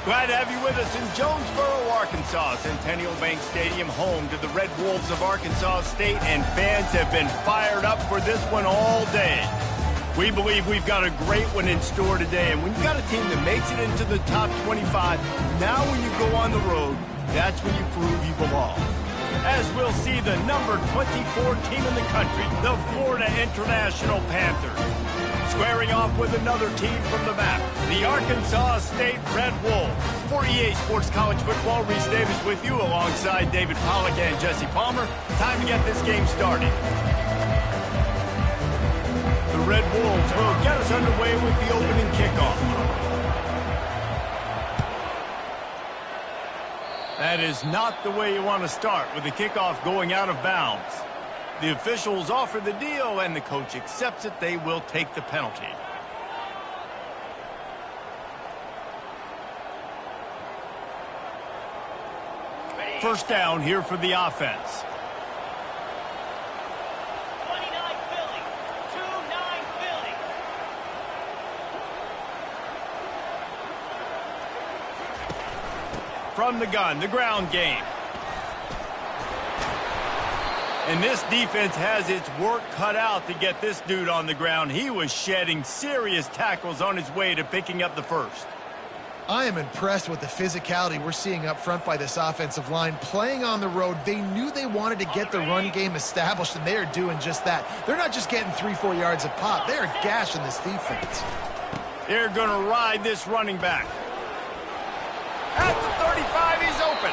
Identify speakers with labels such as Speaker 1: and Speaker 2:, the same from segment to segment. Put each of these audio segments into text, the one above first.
Speaker 1: Glad to have you with us in Jonesboro, Arkansas. Centennial Bank Stadium, home to the Red Wolves of Arkansas State, and fans have been fired up for this one all day. We believe we've got a great one in store today, and when you've got a team that makes it into the top 25, now when you go on the road, that's when you prove you belong. As we'll see the number 24 team in the country, the Florida International Panthers, squaring off with another team from the map, the Arkansas State Red Wolves. For EA Sports College Football, Reese Davis with you alongside David Pollack and Jesse Palmer. Time to get this game started. The Red Wolves will get us underway with the opening kickoff. That is not the way you want to start, with the kickoff going out of bounds. The officials offer the deal, and the coach accepts it. They will take the penalty. First down here for the offense.
Speaker 2: 29 Philly. 2-9 Philly.
Speaker 1: From the gun, the ground game. And this defense has its work cut out to get this dude on the ground. He was shedding serious tackles on his way to picking up the first.
Speaker 3: I am impressed with the physicality we're seeing up front by this offensive line. Playing on the road, they knew they wanted to get the run game established, and they are doing just that. They're not just getting 3-4 yards a pop. They are gashing this defense.
Speaker 1: They're going to ride this running back. At the 35, he's open.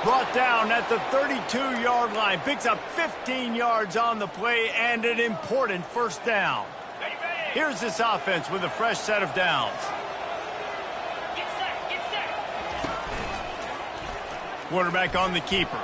Speaker 1: Brought down at the 32-yard line. Picks up 15 yards on the play and an important first down. Here's this offense with a fresh set of downs.
Speaker 2: Get set, get set.
Speaker 1: Quarterback on the keeper.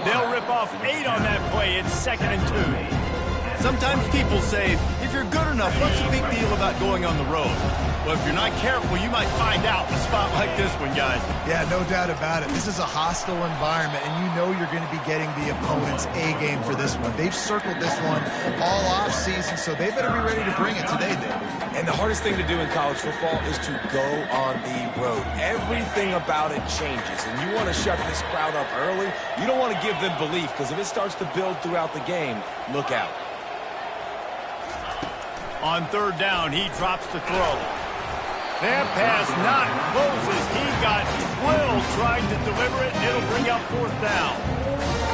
Speaker 1: They'll rip off 8 on that play. It's 2nd and 2. Sometimes people say, if you're good enough, what's the big deal about going on the road? Well, if you're not careful, you might find out in a spot like this one, guys.
Speaker 3: Yeah, no doubt about it. This is a hostile environment, and you know you're going to be getting the opponent's A game for this one. They've circled this one all off season, so they better be ready to bring it today, Dave.
Speaker 4: And the hardest thing to do in college football is to go on the road. Everything about it changes, and you want to shut this crowd up early. You don't want to give them belief, because if it starts to build throughout the game, look out.
Speaker 1: On third down, he drops the throw. That pass not close as he got Will trying to deliver it, and it'll bring up 4th down.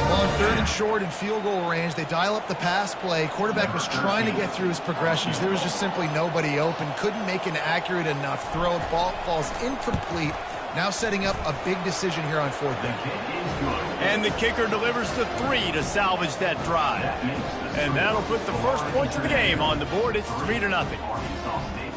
Speaker 3: Well, on 3rd and short and field goal range, they dial up the pass play. Quarterback was trying to get through his progressions. There was just simply nobody open. Couldn't make an accurate enough throw. Ball falls incomplete. Now setting up a big decision here on 4th down.
Speaker 1: And the kicker delivers the 3 to salvage that drive. And that'll put the first points of the game on the board. It's 3-0.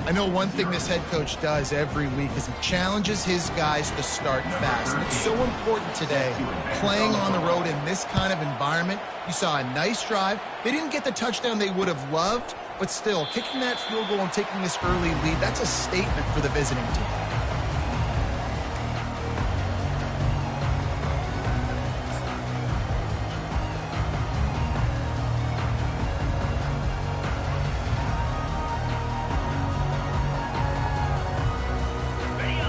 Speaker 3: I know one thing this head coach does every week is he challenges his guys to start fast. And it's so important today, playing on the road in this kind of environment. You saw a nice drive. They didn't get the touchdown they would have loved, but still, kicking that field goal and taking this early lead, that's a statement for the visiting team.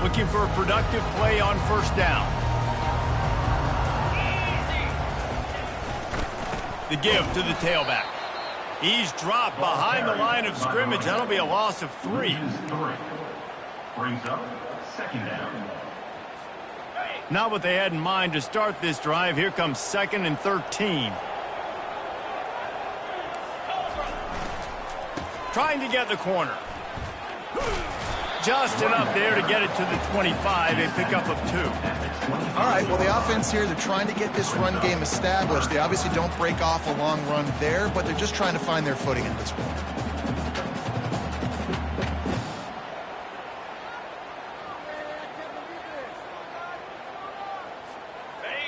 Speaker 1: Looking for a productive play on first down. The give to the tailback. He's dropped behind the line of scrimmage. That'll be a loss of 3.
Speaker 5: Brings up 2nd down.
Speaker 1: Not what they had in mind to start this drive. Here comes 2nd and 13. Trying to get the corner. Just enough there to get it to the 25, a pickup of 2.
Speaker 3: All right, well, the offense here, they're trying to get this run game established. They obviously don't break off a long run there, but they're just trying to find their footing at this point.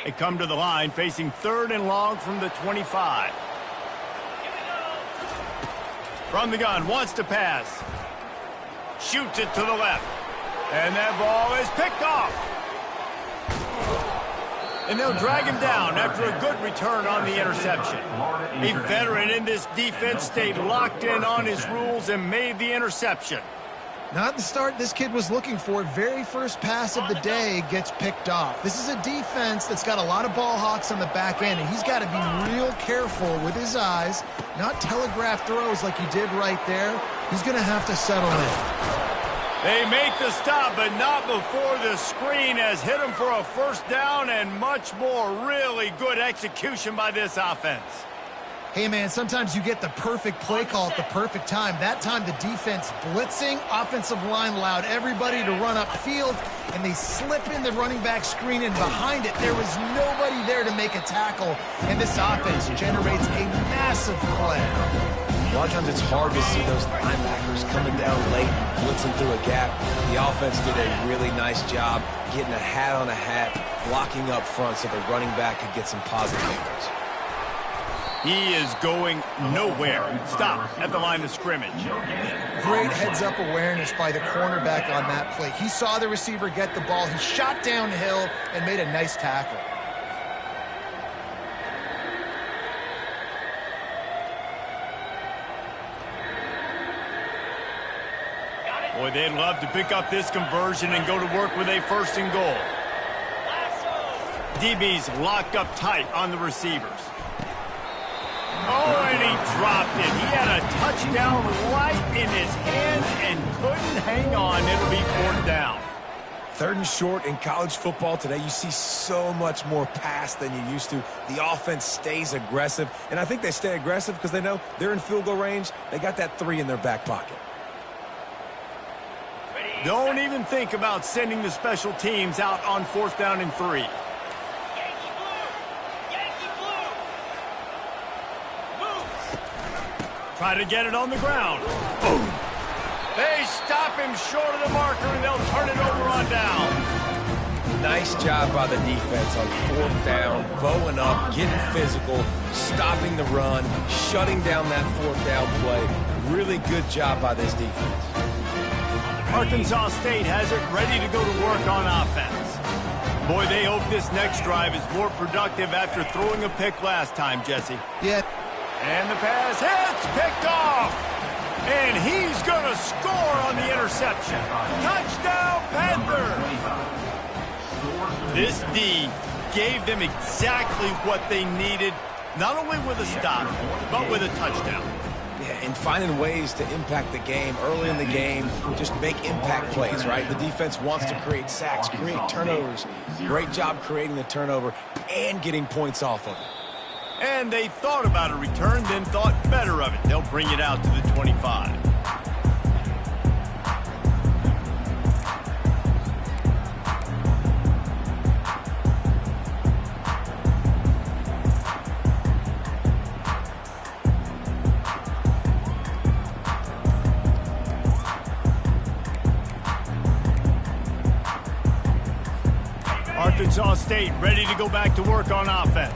Speaker 1: They come to the line, facing 3rd and long from the 25. From the gun, wants to pass. Shoots it to the left. And that ball is picked off. And they'll drag him down after a good return on the interception. A veteran in this defense stayed locked in on his rules and made the interception.
Speaker 3: Not the start this kid was looking for. Very first pass of the day gets picked off. This is a defense that's got a lot of ball hawks on the back end, and he's got to be real careful with his eyes, not telegraph throws like he did right there. He's going to have to settle in.
Speaker 1: They make the stop, but not before the screen has hit him for a first down and much more. Really good execution by this offense.
Speaker 3: Hey, man, sometimes you get the perfect play call at the perfect time. That time, the defense blitzing, offensive line allowed everybody to run upfield, and they slip in the running back screen, and behind it, there was nobody there to make a tackle, and this offense generates a massive play.
Speaker 4: A lot of times it's hard to see those linebackers coming down late, blitzing through a gap. The offense did a really nice job getting a hat on a hat, blocking up front so the running back could get some positive yards.
Speaker 1: He is going nowhere. Stop at the line of scrimmage.
Speaker 3: Great heads-up awareness by the cornerback on that play. He saw the receiver get the ball. He shot downhill and made a nice tackle.
Speaker 1: Boy, they'd love to pick up this conversion and go to work with a first and goal. DB's locked up tight on the receivers. Oh, and he dropped it. He had a touchdown right in his hands and couldn't hang on. It'll be 4th down.
Speaker 4: 3rd and short in college football today. You see so much more pass than you used to. The offense stays aggressive, and I think they stay aggressive because they know they're in field goal range. They got that 3 in their back pocket.
Speaker 1: Don't even think about sending the special teams out on 4th down and 3. Try to get it on the ground. Boom. They stop him short of the marker, and they'll turn it over on down.
Speaker 4: Nice job by the defense on 4th down, bowing up, getting physical, stopping the run, shutting down that 4th down play. Really good job by this defense.
Speaker 1: Arkansas State has it ready to go to work on offense. Boy, they hope this next drive is more productive after throwing a pick last time, Jesse.
Speaker 3: Yeah.
Speaker 1: And the pass hits, picked off. And he's going to score on the interception. Touchdown, Panthers. This D gave them exactly what they needed, not only with a stop, but with a touchdown.
Speaker 4: Yeah, and finding ways to impact the game early in the game, just make impact plays, right? The defense wants to create sacks, create turnovers. Great job creating the turnover and getting points off of it.
Speaker 1: And they thought about a return, then thought better of it. They'll bring it out to the 25. Arkansas State ready to go back to work on offense.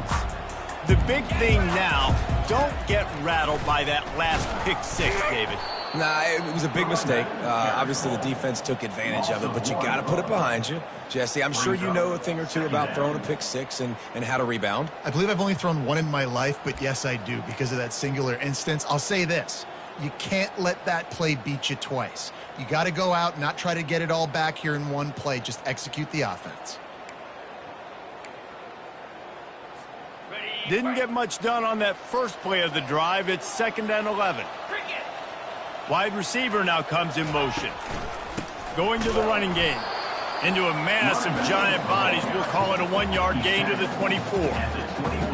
Speaker 1: The big thing now, don't get rattled by that last pick 6, David.
Speaker 4: Nah, it was a big mistake. Obviously, the defense took advantage of it, but you got to put it behind you. Jesse, I'm sure you know a thing or two about throwing a pick 6 and how to rebound.
Speaker 3: I believe I've only thrown one in my life, but yes, I do because of that singular instance. I'll say this. You can't let that play beat you twice. You got to go out and not try to get it all back here in one play. Just execute the offense.
Speaker 1: Didn't get much done on that first play of the drive. It's 2nd and 11. Wide receiver now comes in motion. Going to the running game. Into a mass of giant bodies. We'll call it a 1-yard gain to the 24.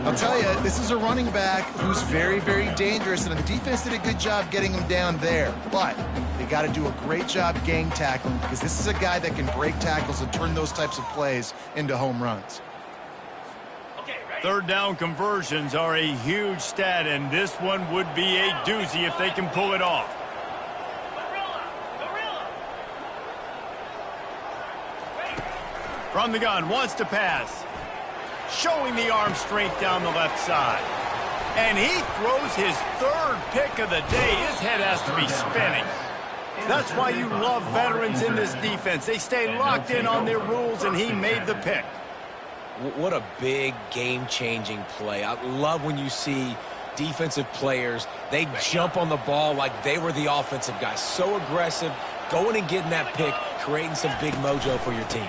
Speaker 3: I'll tell you, this is a running back who's very, very dangerous, and the defense did a good job getting him down there. But they got to do a great job gang tackling because this is a guy that can break tackles and turn those types of plays into home runs.
Speaker 1: 3rd down conversions are a huge stat, and this one would be a doozy if they can pull it off. From the gun, wants to pass. Showing the arm strength down the left side. And he throws his 3rd pick of the day. His head has to be spinning. That's why you love veterans in this defense. They stay locked in on their rules, and he made the pick.
Speaker 4: What a big game-changing play. I love when you see defensive players, they jump on the ball like they were the offensive guys. So aggressive, going and getting that pick, creating some big mojo for your team.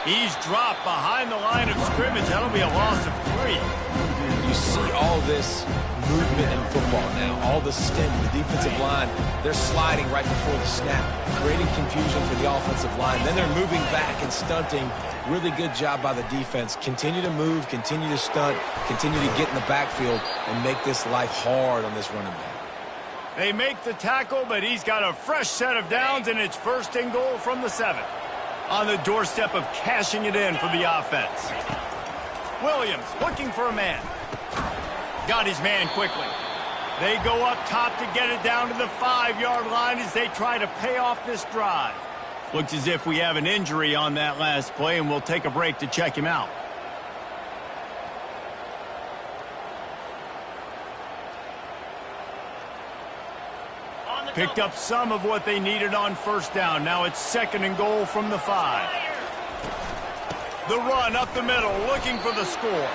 Speaker 1: He's dropped behind the line of scrimmage. That'll be a loss of 3.
Speaker 4: You see all this movement in football now, all the stim, the defensive line, they're sliding right before the snap, creating confusion for the offensive line. Then they're moving back and stunting. Really good job by the defense. Continue to move, continue to stunt, continue to get in the backfield and make this life hard on this running back.
Speaker 1: They make the tackle, but he's got a fresh set of downs, and it's 1st and goal from the 7. On the doorstep of cashing it in for the offense. Williams looking for a man. Got his man quickly. They go up top to get it down to the 5-yard line as they try to pay off this drive. Looks as if we have an injury on that last play, and we'll take a break to check him out. Picked up some of what they needed on 1st down. Now it's 2nd and goal from the 5. The run up the middle, looking for the score.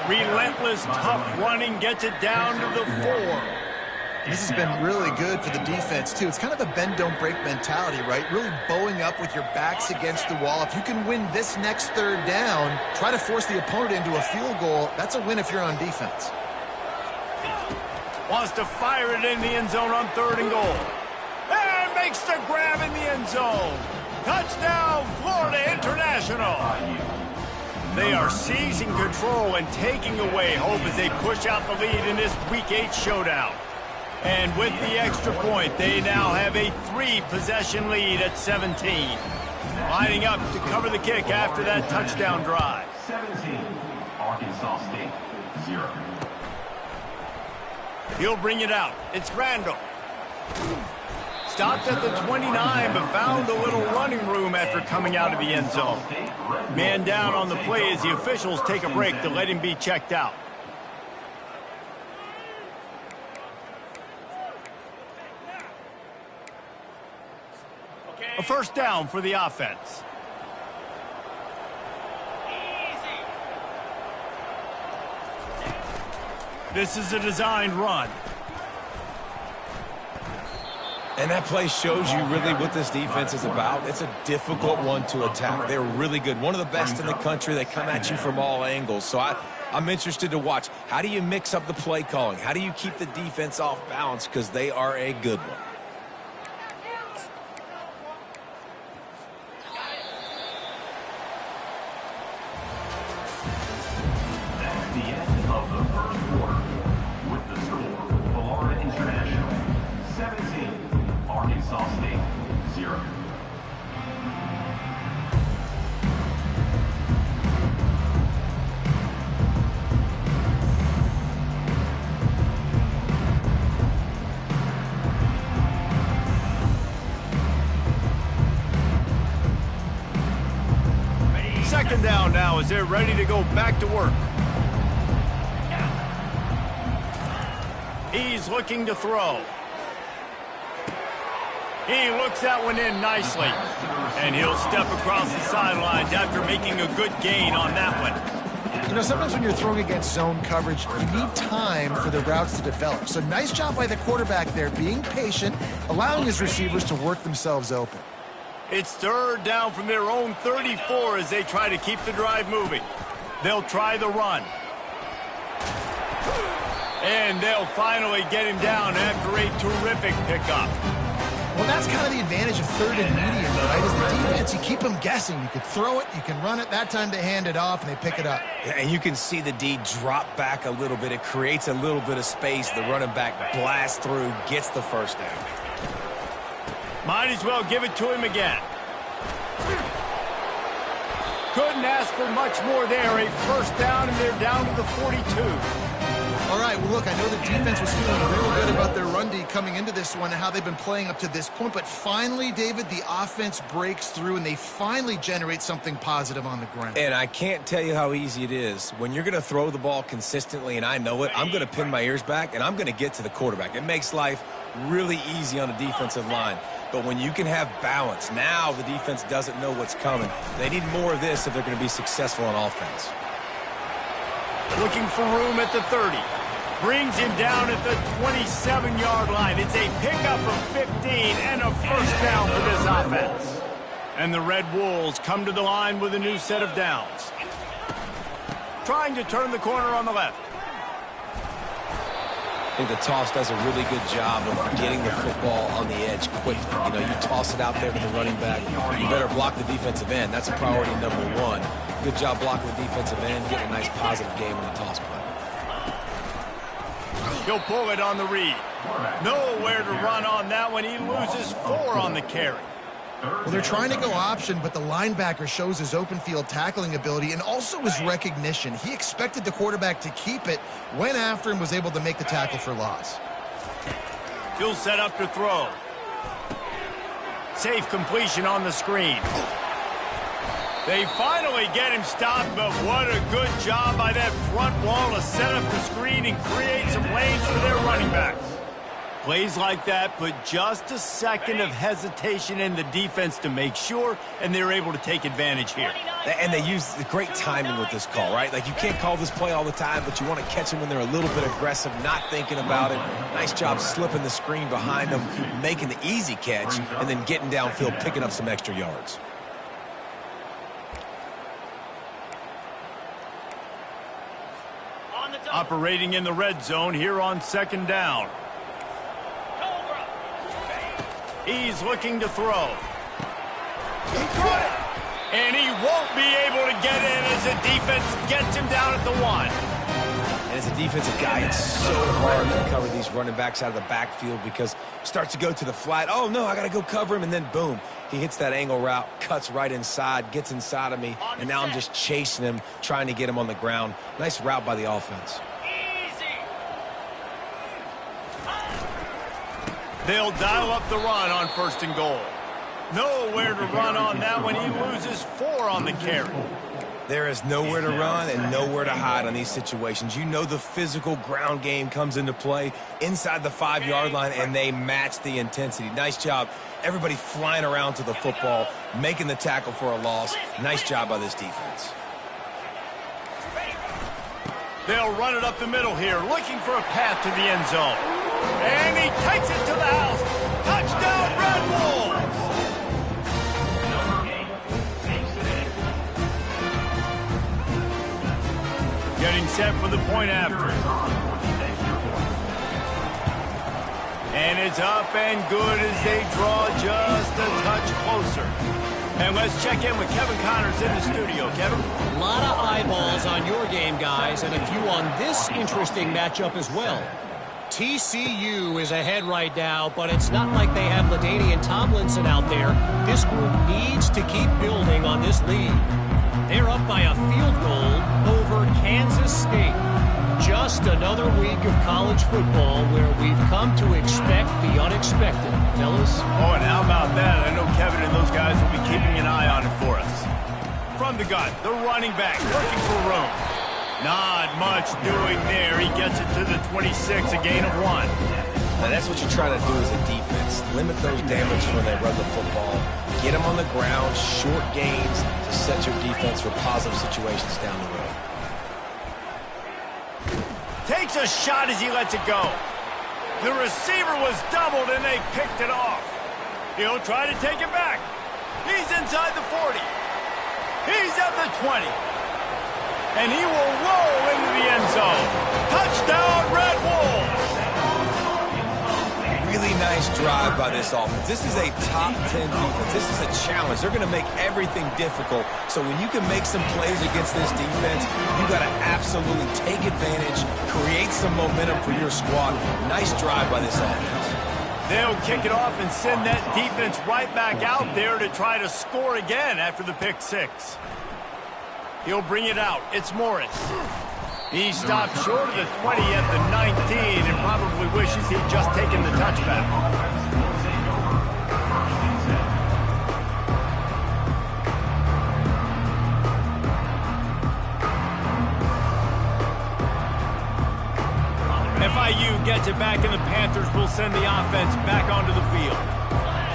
Speaker 1: Relentless, tough running, gets it down to the 4.
Speaker 3: This has been really good for the defense, too. It's kind of a bend-don't-break mentality, right? Really bowing up with your backs against the wall. If you can win this next 3rd down, try to force the opponent into a field goal. That's a win if you're on defense.
Speaker 1: Wants to fire it in the end zone on 3rd and goal. And makes the grab in the end zone. Touchdown, Florida International. They are seizing control and taking away hope as they push out the lead in this Week 8 showdown. And with the extra point, they now have a 3-possession lead at 17. Lining up to cover the kick after that touchdown drive.
Speaker 5: 17, Arkansas State, 0.
Speaker 1: He'll bring it out. It's Randall. Stopped at the 29, but found a little running room after coming out of the end zone. Man down on the play as the officials take a break to let him be checked out. A 1st down for the offense. This is a designed run.
Speaker 4: And that play shows you really what this defense is about. It's a difficult one to attack. They're really good. One of the best in the country. They come at you from all angles. So I'm interested to watch. How do you mix up the play calling? How do you keep the defense off balance? Because they are a good one.
Speaker 5: That's the end of the 1st quarter. With the score, Florida International, 17, Arkansas State, 0.
Speaker 1: Second down now as they're ready to go back to work. He's looking to throw. He looks that one in nicely. And he'll step across the sidelines after making a good gain on that one.
Speaker 3: You know, sometimes when you're throwing against zone coverage, you need time for the routes to develop. So nice job by the quarterback there, being patient, allowing his receivers to work themselves open.
Speaker 1: It's 3rd down from their own 34 as they try to keep the drive moving. They'll try the run. And they'll finally get him down after a terrific pickup.
Speaker 3: Well, that's kind of the advantage of 3rd and medium, right? As the defense, you keep them guessing. You can throw it, you can run it. That time they hand it off, and they pick it up.
Speaker 4: Yeah, and you can see the D drop back a little bit. It creates a little bit of space. The running back blasts through, gets the 1st down.
Speaker 1: Might as well give it to him again. Couldn't ask for much more there. A 1st down, and they're down to the 42.
Speaker 3: All right, well, look, I know the defense was feeling real good about their run D coming into this one and how they've been playing up to this point. But finally, David, the offense breaks through, and they finally generate something positive on the ground.
Speaker 4: And I can't tell you how easy it is. When you're going to throw the ball consistently, and I know it, I'm going to pin my ears back, and I'm going to get to the quarterback. It makes life really easy on a defensive line. But when you can have balance, now the defense doesn't know what's coming. They need more of this if they're going to be successful on offense.
Speaker 1: Looking for room at the 30. Brings him down at the 27-yard line. It's a pickup of 15 and a first down for this offense. And the Red Wolves come to the line with a new set of downs. Trying to turn the corner on the left.
Speaker 4: I think the toss does a really good job of getting the football on the edge quickly. You know, you toss it out there to the running back. You better block the defensive end. That's priority number one. Good job blocking the defensive end, getting a nice positive game on the toss play.
Speaker 1: He'll pull it on the read. Nowhere to run on that one. He loses 4 on the carry.
Speaker 3: Well, they're trying to go option, but the linebacker shows his open field tackling ability and also his recognition. He expected the quarterback to keep it, went after him, was able to make the tackle for loss.
Speaker 1: He'll set up to throw. Safe completion on the screen. They finally get him stopped, but what a good job by that front wall to set up the screen and create some lanes for their running backs. Plays like that put just a second of hesitation in the defense to make sure, and they're able to take advantage here.
Speaker 4: And they use the great timing with this call, right? Like, you can't call this play all the time, but you want to catch them when they're a little bit aggressive, not thinking about it. Nice job slipping the screen behind them, making the easy catch, and then getting downfield, picking up some extra yards.
Speaker 1: Operating in the red zone here on second down. He's looking to throw. He threw it! And he won't be able to get in as the defense gets him down at the 1.
Speaker 4: And as a defensive guy, it's so hard to cover these running backs out of the backfield because he starts to go to the flat. Oh, no, I got to go cover him. And then, boom, he hits that angle route, cuts right inside, gets inside of me, and now I'm just chasing him, trying to get him on the ground. Nice route by the offense.
Speaker 1: They'll dial up the run on 1st and goal. Nowhere to run on that one. He loses 4 on the carry.
Speaker 4: There is nowhere to run and nowhere to hide on these situations. You know the physical ground game comes into play inside the 5-yard line, and they match the intensity. Nice job. Everybody flying around to the football, making the tackle for a loss. Nice job by this defense.
Speaker 1: They'll run it up the middle here, looking for a path to the end zone. And he takes it to the house. Touchdown, Red Wolves! Getting set for the point after. And it's up and good as they draw just a touch closer. And let's check in with Kevin Connors in the studio. Kevin?
Speaker 6: A lot of eyeballs on your game, guys, and a few on this interesting matchup as well. TCU is ahead right now, but it's not like they have LaDainian Tomlinson out there. This group needs to keep building on this lead. They're up by a field goal over Kansas State. Just another week of college football where we've come to expect the unexpected, fellas.
Speaker 1: Oh, and how about that? I know Kevin and those guys will be keeping an eye on it for us. From the gun, the running back looking for room. Not much doing there. He gets it to the 26, a gain of 1.
Speaker 4: Now that's what you're trying to do as a defense. Limit those damages when they run the football. Get them on the ground, short gains to set your defense for positive situations down the road.
Speaker 1: Takes a shot as he lets it go. The receiver was doubled and they picked it off. He'll try to take it back. He's inside the 40. He's at the 20. And he will roll into the end zone. Touchdown, Red Wolves!
Speaker 4: Really nice drive by this offense. This is a top 10 defense. This is a challenge. They're going to make everything difficult. So when you can make some plays against this defense, you got to absolutely take advantage, create some momentum for your squad. Nice drive by this offense.
Speaker 1: They'll kick it off and send that defense right back out there to try to score again after the pick 6. He'll bring it out. It's Morris. He stopped short of the 20 at the 19 and probably wishes he'd just taken the touchback. FIU gets it back, and the Panthers will send the offense back onto the field.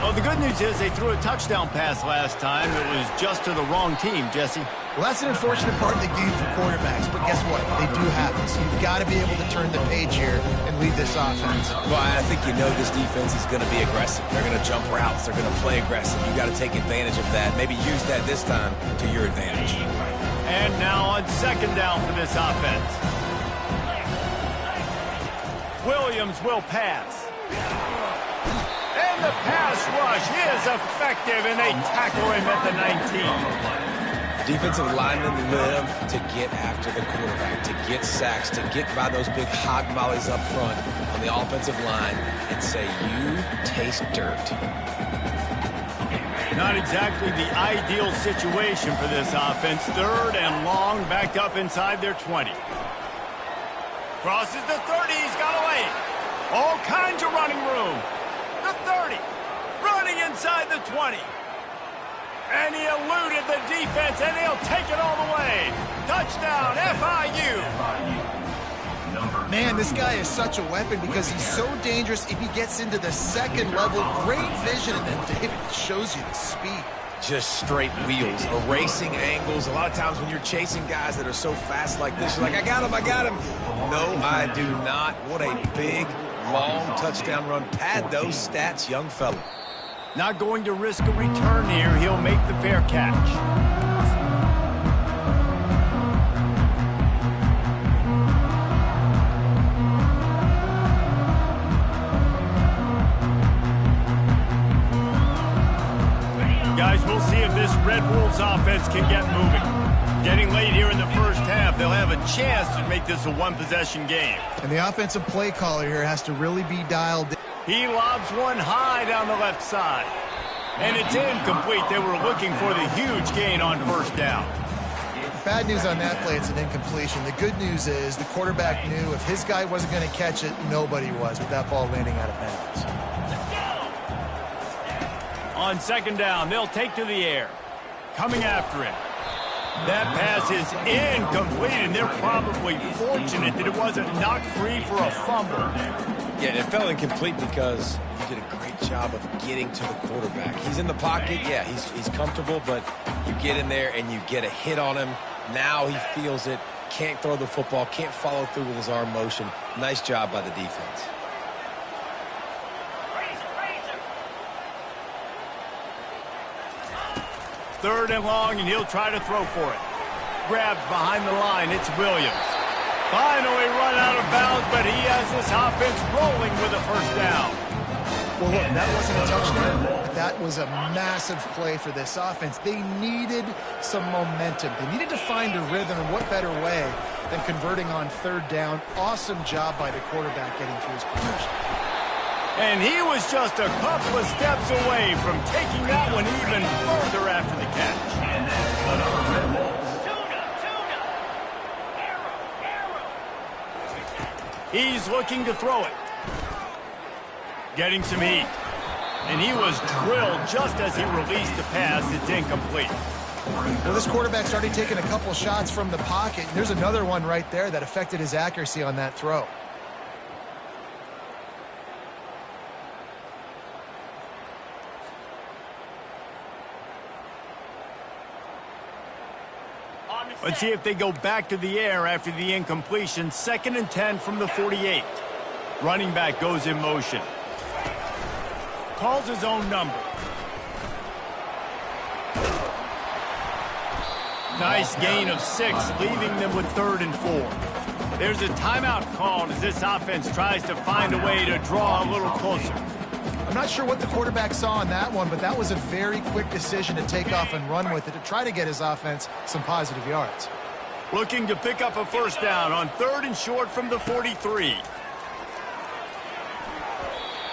Speaker 1: Well, the good news is they threw a touchdown pass last time. It was just to the wrong team, Jesse.
Speaker 3: Well, that's an unfortunate part of the game for quarterbacks, but guess what? They do happen. So you've got to be able to turn the page here and lead this offense.
Speaker 4: Well, I think you know this defense is going to be aggressive. They're going to jump routes. They're going to play aggressive. You've got to take advantage of that. Maybe use that this time to your advantage.
Speaker 1: And now on second down for this offense. Williams will pass. And the pass rush is effective, and they tackle him at the 19.
Speaker 4: Defensive linemen live to get after the quarterback, to get sacks, to get by those big hog mollies up front on the offensive line and say, you taste dirt.
Speaker 1: Not exactly the ideal situation for this offense. Third and long, backed up inside their 20. Crosses the 30, he's got away. All kinds of running room. The 30, running inside the 20. And he eluded the defense, and he'll take it all the way. Touchdown, FIU.
Speaker 3: Man, this guy is such a weapon because he's so dangerous if he gets into the second level. Great vision, and then David shows you the speed.
Speaker 4: Just straight wheels, erasing angles. A lot of times when you're chasing guys that are so fast like this, you're like, I got him, I got him. No, I do not. What a big, long touchdown run. Pad those stats, young fella.
Speaker 1: Not going to risk a return here. He'll make the fair catch. Guys, we'll see if this Red Wolves offense can get moving. Getting late here in the first half, they'll have a chance to make this a one-possession game.
Speaker 3: And the offensive play caller here has to really be dialed in.
Speaker 1: He lobs one high down the left side. And it's incomplete. They were looking for the huge gain on first down.
Speaker 3: Bad news on that play, it's an incompletion. The good news is the quarterback knew if his guy wasn't going to catch it, nobody was with that ball landing out of bounds.
Speaker 1: On second down, they'll take to the air. Coming after him. That pass is incomplete, and they're probably fortunate that it wasn't knocked free for a fumble.
Speaker 4: Yeah, it fell incomplete because you did a great job of getting to the quarterback. He's in the pocket. Yeah, he's comfortable, but you get in there and you get a hit on him. Now he feels it. Can't throw the football. Can't follow through with his arm motion. Nice job by the defense.
Speaker 1: Third and long, and he'll try to throw for it. Grabbed behind the line. It's Williams. Finally run out of bounds, but he has this offense rolling with a first down.
Speaker 3: Well, look, that wasn't a touchdown. That was a massive play for this offense. They needed some momentum. They needed to find a rhythm, and what better way than converting on third down. Awesome job by the quarterback getting through his progression.
Speaker 1: And he was just a couple of steps away from taking that one even further after the catch.
Speaker 5: And that's another Red Wolves.
Speaker 1: He's looking to throw it. Getting some heat. And he was drilled just as he released the pass. It's incomplete.
Speaker 3: Well, this quarterback's already taken a couple shots from the pocket. There's another one right there that affected his accuracy on that throw.
Speaker 1: Let's see if they go back to the air after the incompletion. 2nd and 10 from the 48. Running back goes in motion. Calls his own number. Nice gain of 6, leaving them with 3rd and 4. There's a timeout called as this offense tries to find a way to draw a little closer.
Speaker 3: I'm not sure what the quarterback saw on that one, but that was a very quick decision to take off and run with it to try to get his offense some positive yards.
Speaker 1: Looking to pick up a first down on 3rd and short from the 43.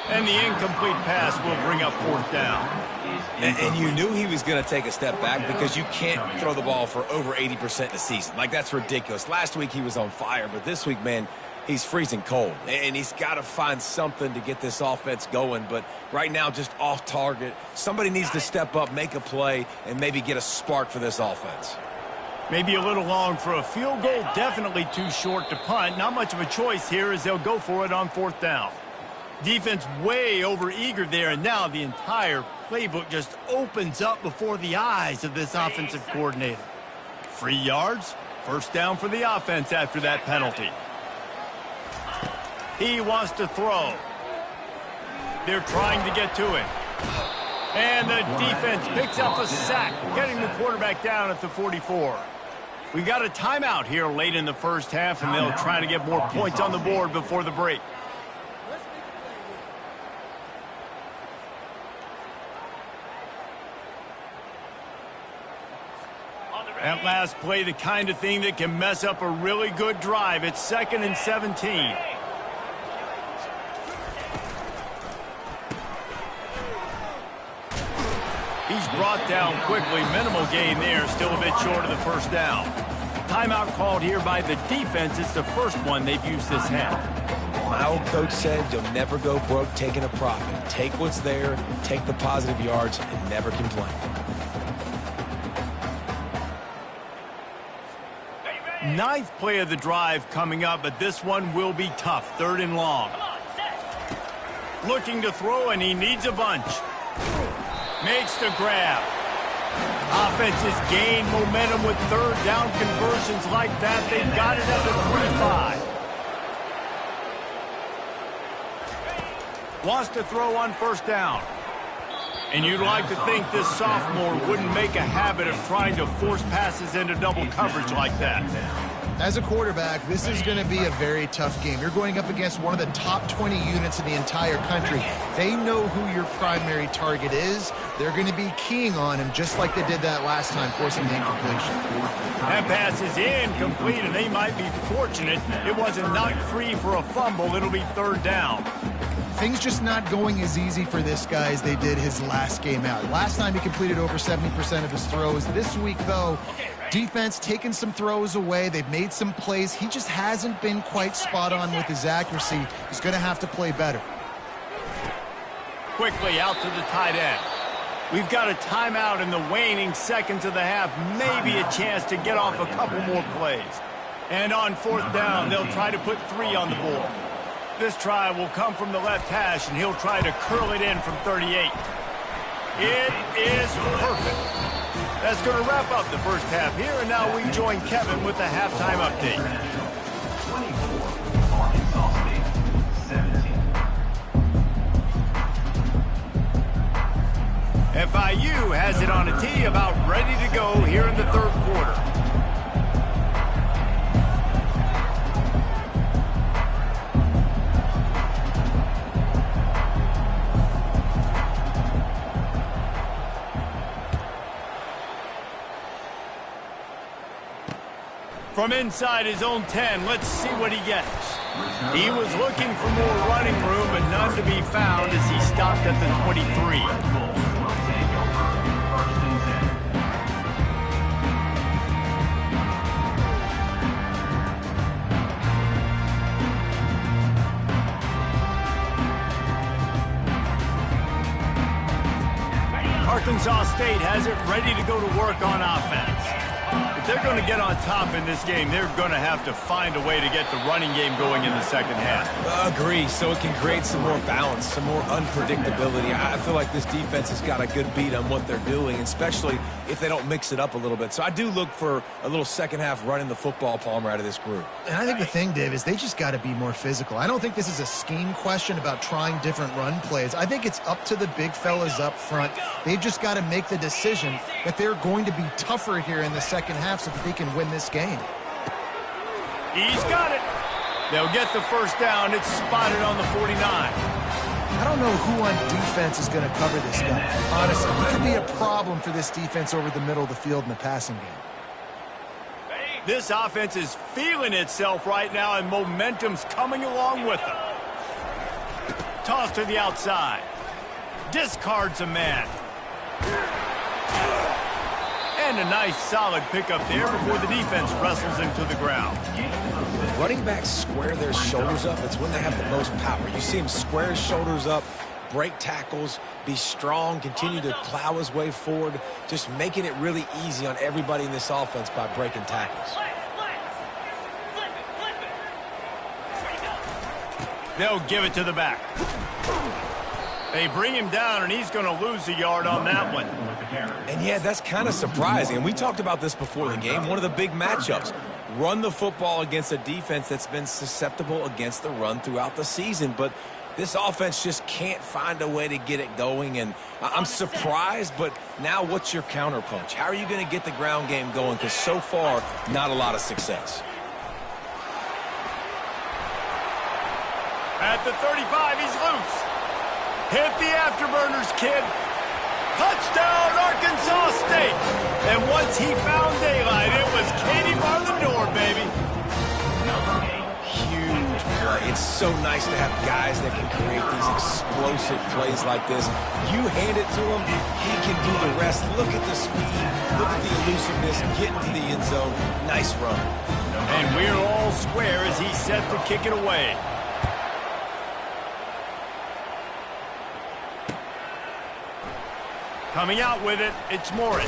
Speaker 1: And the incomplete pass will bring up 4th down.
Speaker 4: And you knew he was going to take a step back because you can't throw the ball for over 80% in a season. Like, that's ridiculous. Last week he was on fire, but this week, man, he's freezing cold. And he's got to find something to get this offense going. But right now, just off target. Somebody needs to step up, make a play, and maybe get a spark for this offense.
Speaker 1: Maybe a little long for a field goal. Definitely too short to punt. Not much of a choice here as they'll go for it on 4th down. Defense way over eager there, and now the entire playbook just opens up before the eyes of this offensive coordinator. 3 yards. First down for the offense after that penalty. He wants to throw. They're trying to get to it. And the defense picks up a sack, getting the quarterback down at the 44. We got a timeout here late in the first half, and they'll try to get more points on the board before the break. That last play, the kind of thing that can mess up a really good drive. It's 2nd and 17. He's brought down quickly. Minimal gain there. Still a bit short of the first down. Timeout called here by the defense. It's the first one they've used this half.
Speaker 4: My old coach said you'll never go broke taking a profit. Take what's there, take the positive yards, and never complain.
Speaker 1: Ninth play of the drive coming up, but this one will be tough. 3rd and long. Looking to throw, and he needs a bunch. Makes the grab. Offense has gained momentum with 3rd down conversions like that. They've got it at the 35. Wants to throw on 1st down. And you'd like to think this sophomore wouldn't make a habit of trying to force passes into double coverage like that.
Speaker 3: As a quarterback, this is going to be a very tough game. You're going up against one of the top 20 units in the entire country. They know who your primary target is. They're going to be keying on him just like they did that last time, forcing the incompletion.
Speaker 1: That pass is incomplete, and they might be fortunate it wasn't knocked free for a fumble. It'll be 3rd down.
Speaker 3: Things just not going as easy for this guy as they did his last game out. Last time he completed over 70% of his throws. This week, though, defense taking some throws away. They've made some plays. He just hasn't been quite spot on with his accuracy. He's going to have to play better.
Speaker 1: Quickly out to the tight end. We've got a timeout in the waning seconds of the half. Maybe a chance to get off a couple more plays. And on 4th down, they'll try to put 3 on the board. This try will come from the left hash, and he'll try to curl it in from 38. It is perfect. That's going to wrap up the first half here, and now we join Kevin with the halftime update.
Speaker 5: 24, Arkansas State, 17.
Speaker 1: FIU has it on a tee, about ready to go here in the 3rd quarter. From inside his own 10, let's see what he gets. He was looking for more running room, but none to be found as he stopped at the 23. Arkansas State has it ready to go to work on offense. If they're going to get on top in this game, they're going to have to find a way to get the running game going in the second half.
Speaker 4: Agree, so it can create some more balance, some more unpredictability. I feel like this defense has got a good beat on what they're doing, especially if they don't mix it up a little bit. So I do look for a little second half running the football, Palmer, out of this group.
Speaker 3: And I think the thing, Dave, is they just got to be more physical. I don't think this is a scheme question about trying different run plays. I think it's up to the big fellas up front. They've just got to make the decision that they're going to be tougher here in the second half so that they can win this game.
Speaker 1: He's got it. They'll get the first down. It's spotted on the 49.
Speaker 3: I don't know who on defense is going to cover this guy. Honestly, he could be a problem for this defense over the middle of the field in the passing game.
Speaker 1: This offense is feeling itself right now, and momentum's coming along with them. Toss to the outside. Discards a man. And a nice solid pickup there before the defense wrestles him to the ground.
Speaker 4: Running backs square their shoulders up. It's when they have the most power. You see him square his shoulders up, break tackles, be strong, continue to plow his way forward, just making it really easy on everybody in this offense by breaking tackles.
Speaker 1: They'll give it to the back. They bring him down, and he's going to lose a yard on that one.
Speaker 4: And yeah, that's kind of surprising. And we talked about this before the game. One of the big matchups. Run the football against a defense that's been susceptible against the run throughout the season. But this offense just can't find a way to get it going. And I'm surprised, but now what's your counterpunch? How are you going to get the ground game going? Because so far, not a lot of success.
Speaker 1: At the 35, he's loose. Hit the afterburners, kid. Touchdown, Arkansas State. And once he found daylight, it was Katie bar the door, baby.
Speaker 4: Huge play. It's so nice to have guys that can create these explosive plays like this. You hand it to him, he can do the rest. Look at the speed. Look at the elusiveness. Get into the end zone. Nice run.
Speaker 1: And we're all square as he's set to kick it away. Coming out with it, it's Morris.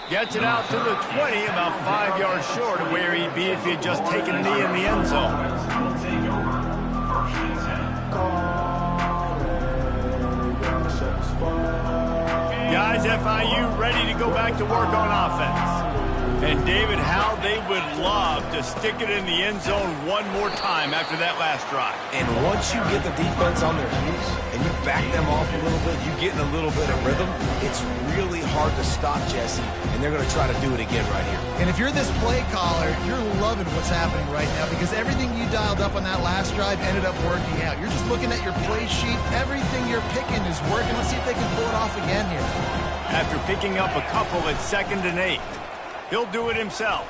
Speaker 1: Gets it out to the 20, about 5 yards short of where he'd be if he had just taken a knee in the end zone. Guys, FIU ready to go back to work on offense. And David, how they would love to stick it in the end zone one more time after that last drive.
Speaker 4: And once you get the defense on their heels and you back them off a little bit, you get in a little bit of rhythm, it's really hard to stop Jesse, and they're going to try to do it again right here.
Speaker 3: And if you're this play caller, you're loving what's happening right now because everything you dialed up on that last drive ended up working out. You're just looking at your play sheet. Everything you're picking is working. Let's see if they can pull it off again here.
Speaker 1: After picking up a couple at 2nd and 8. He'll do it himself.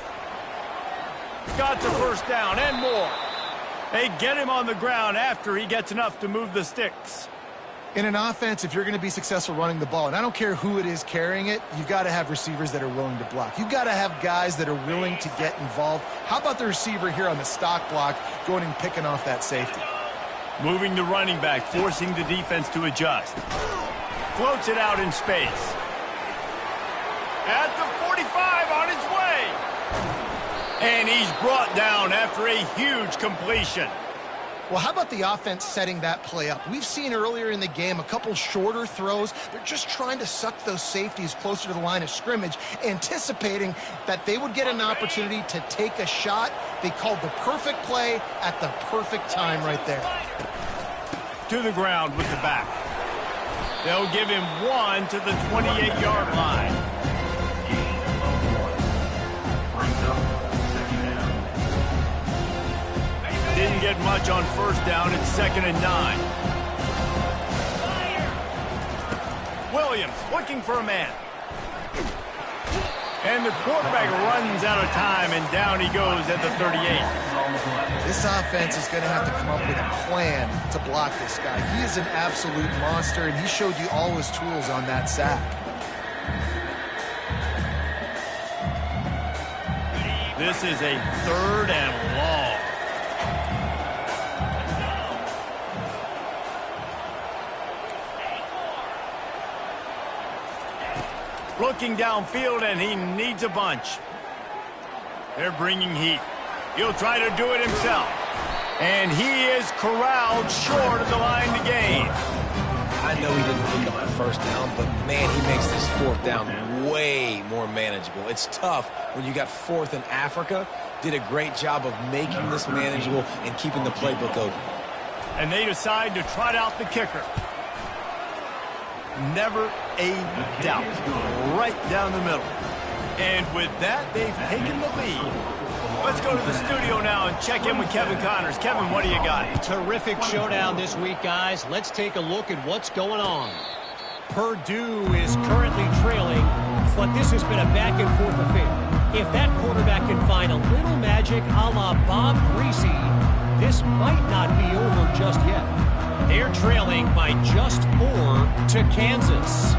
Speaker 1: Got the first down and more. They get him on the ground after he gets enough to move the sticks.
Speaker 3: In an offense, if you're going to be successful running the ball, and I don't care who it is carrying it, you've got to have receivers that are willing to block. You've got to have guys that are willing to get involved. How about the receiver here on the stock block going and picking off that safety?
Speaker 1: Moving the running back, forcing the defense to adjust. Floats it out in space. At the 45, on his way. And he's brought down after a huge completion.
Speaker 3: Well, how about the offense setting that play up? We've seen earlier in the game a couple shorter throws. They're just trying to suck those safeties closer to the line of scrimmage, anticipating that they would get an opportunity to take a shot. They called the perfect play at the perfect time right there.
Speaker 1: To the ground with the back. They'll give him one to the 28-yard line. Didn't get much on first down. It's 2nd and 9. Williams looking for a man. And the quarterback runs out of time, and down he goes at the 38.
Speaker 3: This offense is going to have to come up with a plan to block this guy. He is an absolute monster, and he showed you all his tools on that sack.
Speaker 1: This is a 3rd and long. Looking downfield, and he needs a bunch. They're bringing heat. He'll try to do it himself. And he is corralled short of the line to gain.
Speaker 4: I know he didn't pick up that first down, but, man, he makes this 4th down way more manageable. It's tough when you got 4th in Africa. Did a great job of making this manageable and keeping the playbook open.
Speaker 1: And they decide to trot out the kicker. Never a doubt. Right down the middle. And with that, they've taken the lead. Let's go to the studio now and check in with Kevin Connors. Kevin, what do you got?
Speaker 6: Terrific showdown this week, guys. Let's take a look at what's going on. Purdue is currently trailing, but this has been a back-and-forth affair. If that quarterback can find a little magic a la Bob Greasy, this might not be over just yet. They're trailing by just 4 to Kansas.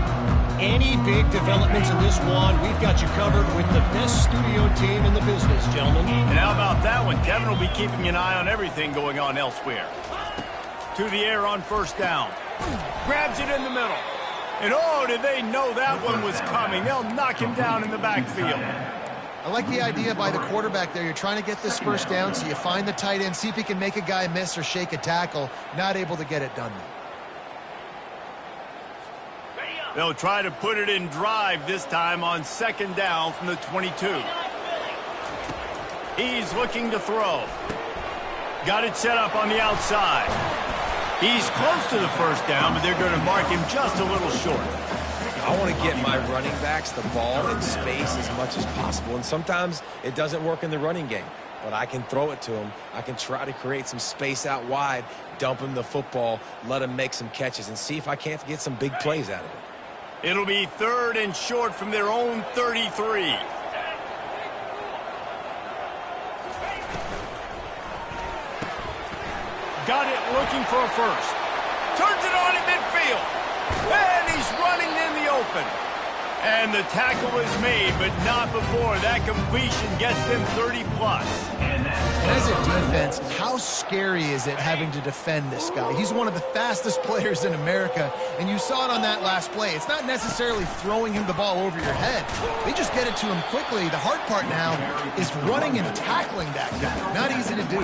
Speaker 6: Any big developments in this one, we've got you covered with the best studio team in the business, gentlemen.
Speaker 1: And how about that one? Kevin will be keeping an eye on everything going on elsewhere. To the air on first down. Grabs it in the middle. And oh, did they know that one was coming. They'll knock him down in the backfield.
Speaker 3: I like the idea by the quarterback there. You're trying to get this first down, so you find the tight end, see if he can make a guy miss or shake a tackle. Not able to get it done.
Speaker 2: Ready up.
Speaker 1: They'll try to put it in drive this time on second down from the 22. He's looking to throw. Got it set up on the outside. He's close to the first down, but they're going to mark him just a little short.
Speaker 4: I want to get my running backs the ball in space as much as possible, and sometimes it doesn't work in the running game. But I can throw it to him. I can try to create some space out wide, dump him the football, let him make some catches, and see if I can't get some big plays out of it.
Speaker 1: It'll be 3rd and short from their own 33. Got it looking for a first. Turns it on in midfield. And he's running in the open. And the tackle is made, but not before that completion gets them 30+.
Speaker 3: And as a defense, how scary is it having to defend this guy? He's one of the fastest players in America, and you saw it on that last play. It's not necessarily throwing him the ball over your head. They just get it to him quickly. The hard part now is running and tackling that guy. Not easy to do.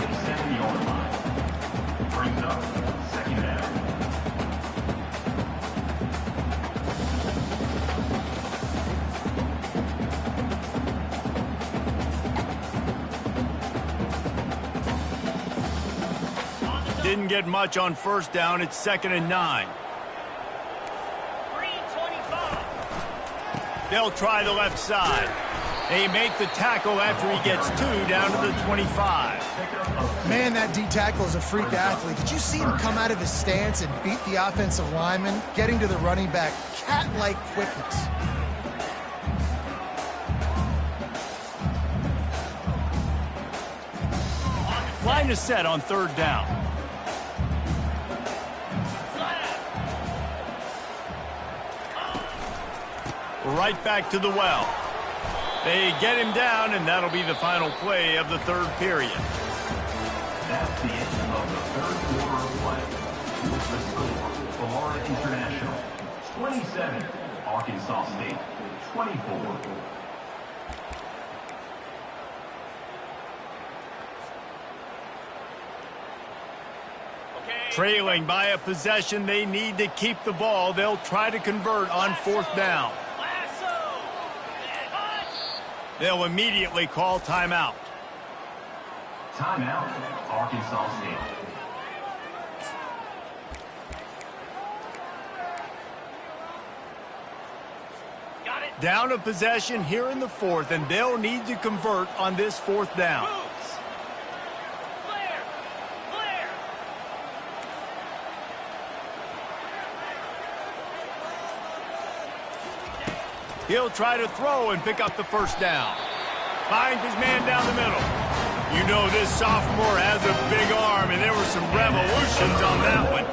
Speaker 5: Brings up second down.
Speaker 1: Didn't get much on first down. It's 2nd and 9.
Speaker 2: 3:25.
Speaker 1: They'll try the left side. They make the tackle after he gets 2 down to the 25.
Speaker 3: Man, that D tackle is a freak athlete. Did you see him come out of his stance and beat the offensive lineman, getting to the running back? Cat-like quickness.
Speaker 1: Line is set on 3rd down. Right back to the well. They get him down, and that'll be the final play of the 3rd period.
Speaker 5: That's the end of the 3rd quarter of play. With the score, Florida International 27, Arkansas State 24.
Speaker 1: Trailing by a possession, they need to keep the ball. They'll try to convert on 4th down. They'll immediately call timeout.
Speaker 5: Timeout, Arkansas State.
Speaker 2: Got it.
Speaker 1: Down a possession here in the 4th, and they'll need to convert on this 4th down.
Speaker 2: Moves. Clear. Clear.
Speaker 1: He'll try to throw and pick up the first down. Finds his man down the middle. You know this sophomore has a big arm, and there were some revolutions on that one.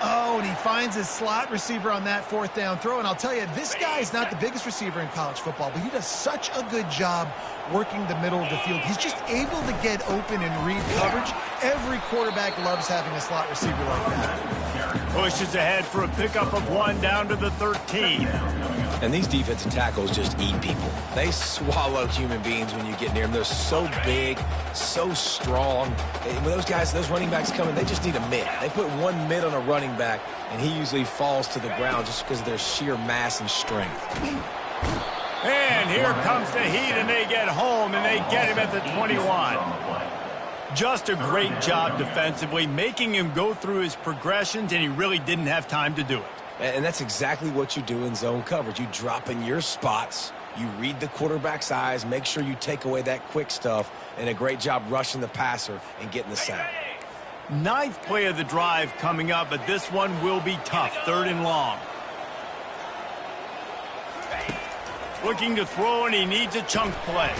Speaker 3: Oh, and he finds his slot receiver on that 4th down throw. And I'll tell you, this guy's not the biggest receiver in college football, but he does such a good job working the middle of the field. He's just able to get open and read coverage. Every quarterback loves having a slot receiver like that.
Speaker 1: Pushes ahead for a pickup of 1 down to the 13.
Speaker 4: And these defensive tackles just eat people. They swallow human beings when you get near them. They're so big, so strong. And when those guys, those running backs come in, they just need a mid. They put 1 mid on a running back, and he usually falls to the ground just because of their sheer mass and strength.
Speaker 1: And here comes the heat, and they get home, and they get him at the 21. Just a great job defensively, making him go through his progressions, and he really didn't have time to do it.
Speaker 4: And that's exactly what you do in zone coverage. You drop in your spots, you read the quarterback's eyes, make sure you take away that quick stuff, and a great job rushing the passer and getting the sack.
Speaker 1: 9th play of the drive coming up, but this one will be tough. 3rd and long. Looking to throw, and he needs a chunk play.